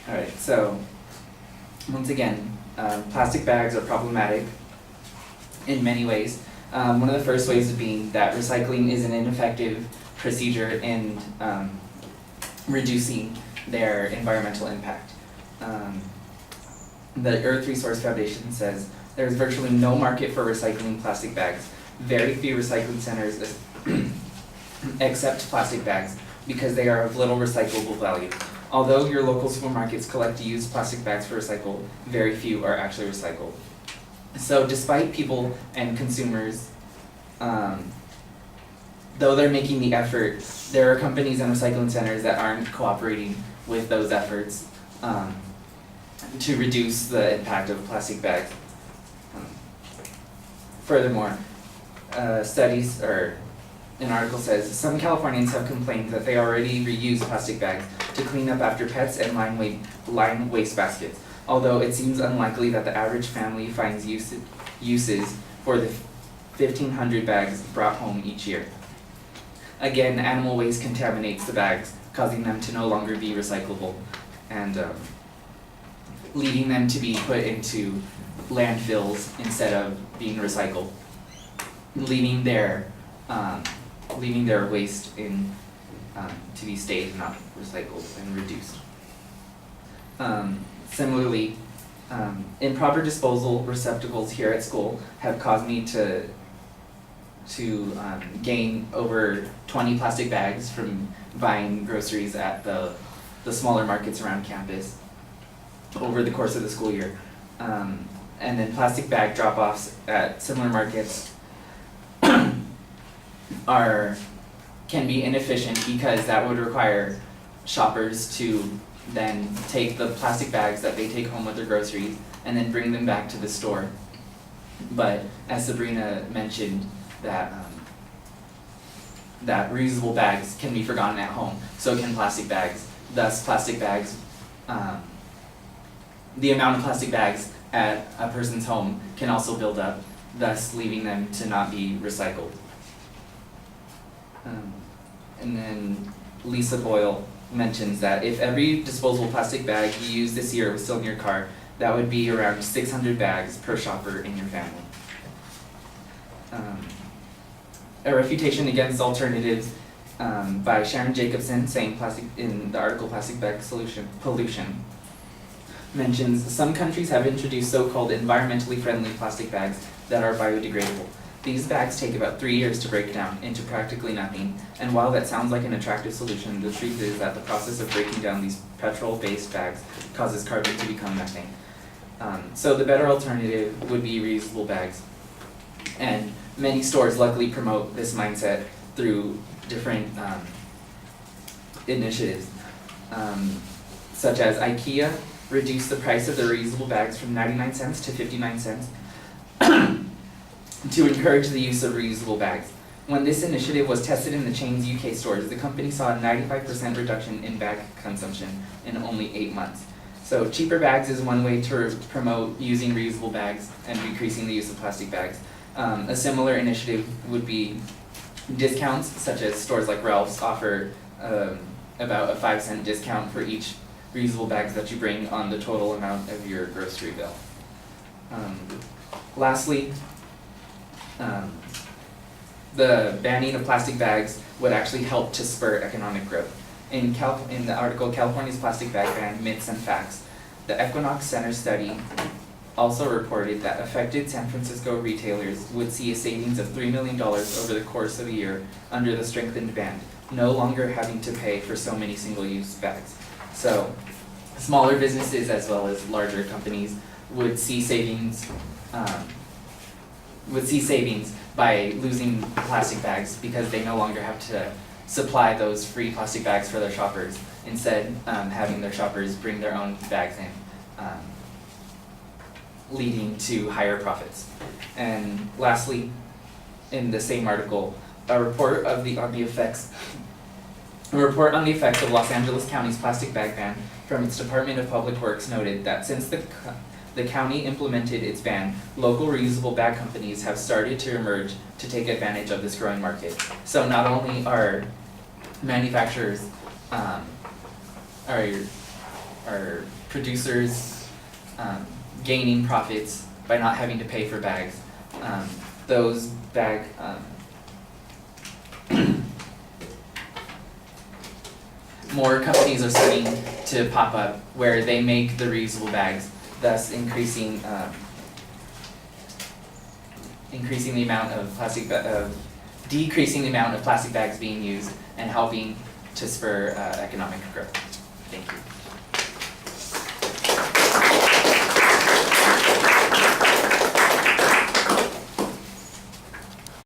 Alright, so once again, plastic bags are problematic in many ways. One of the first ways being that recycling is an ineffective procedure in reducing their environmental impact. The Earth Resource Foundation says there's virtually no market for recycling plastic bags. Very few recycling centers accept plastic bags because they are of little recyclable value. Although your local supermarkets collect used plastic bags for recycle, very few are actually recycled. So despite people and consumers, though they're making the effort, there are companies and recycling centers that aren't cooperating with those efforts to reduce the impact of plastic bags. Furthermore, studies, or an article says, some Californians have complained that they already reuse plastic bags to clean up after pets and line waste baskets, although it seems unlikely that the average family finds uses for the 1,500 bags brought home each year. Again, animal waste contaminates the bags, causing them to no longer be recyclable, and leading them to be put into landfills instead of being recycled, leaving their waste in to be stayed, not recycled and reduced. Similarly, improper disposal receptacles here at school have caused me to gain over 20 plastic bags from buying groceries at the smaller markets around campus over the course of the school year. And then plastic bag drop-offs at similar markets can be inefficient because that would require shoppers to then take the plastic bags that they take home with their groceries and then bring them back to the store. But as Sabrina mentioned, that reusable bags can be forgotten at home, so can plastic bags. Thus, plastic bags, the amount of plastic bags at a person's home can also build up, thus leaving them to not be recycled. And then Lisa Boyle mentions that if every disposable plastic bag you use this year was still in your car, that would be around 600 bags per shopper in your family. A refutation against alternatives by Sharon Jacobson, saying in the article Plastic Bag Pollution, mentions some countries have introduced so-called environmentally friendly plastic bags that are biodegradable. These bags take about 3 years to break down into practically nothing, and while that sounds like an attractive solution, the truth is that the process of breaking down these petrol-based bags causes carbon to become methane. So the better alternative would be reusable bags. And many stores luckily promote this mindset through different initiatives, such as IKEA reduced the price of their reusable bags from 99 cents to 59 cents to encourage the use of reusable bags. When this initiative was tested in the chain's UK stores, the company saw a 95% reduction in bag consumption in only 8 months. So cheaper bags is one way to promote using reusable bags and decreasing the use of plastic bags. A similar initiative would be discounts, such as stores like Ralph's offer about a 5-cent discount for each reusable bags that you bring on the total amount of your grocery bill. Lastly, the banning of plastic bags would actually help to spur economic growth. In the article California's Plastic Bag Ban, Myths and Facts, the Equinox Center study also reported that affected San Francisco retailers would see a savings of $3 million over the course of a year under the strengthened ban, no longer having to pay for so many single-use bags. So, smaller businesses as well as larger companies would see savings by losing plastic bags because they no longer have to supply those free plastic bags for their shoppers, instead having their shoppers bring their own bags in, leading to higher profits. And lastly, in the same article, a report on the effects of Los Angeles County's plastic bag ban from its Department of Public Works noted that since the county implemented its ban, local reusable bag companies have started to emerge to take advantage of this growing market. So not only are manufacturers are are producers gaining profits by not having to pay for bags. Those bag more companies are starting to pop up where they make the reusable bags, thus increasing the amount of decreasing the amount of plastic bags being used and helping to spur economic growth. Thank you.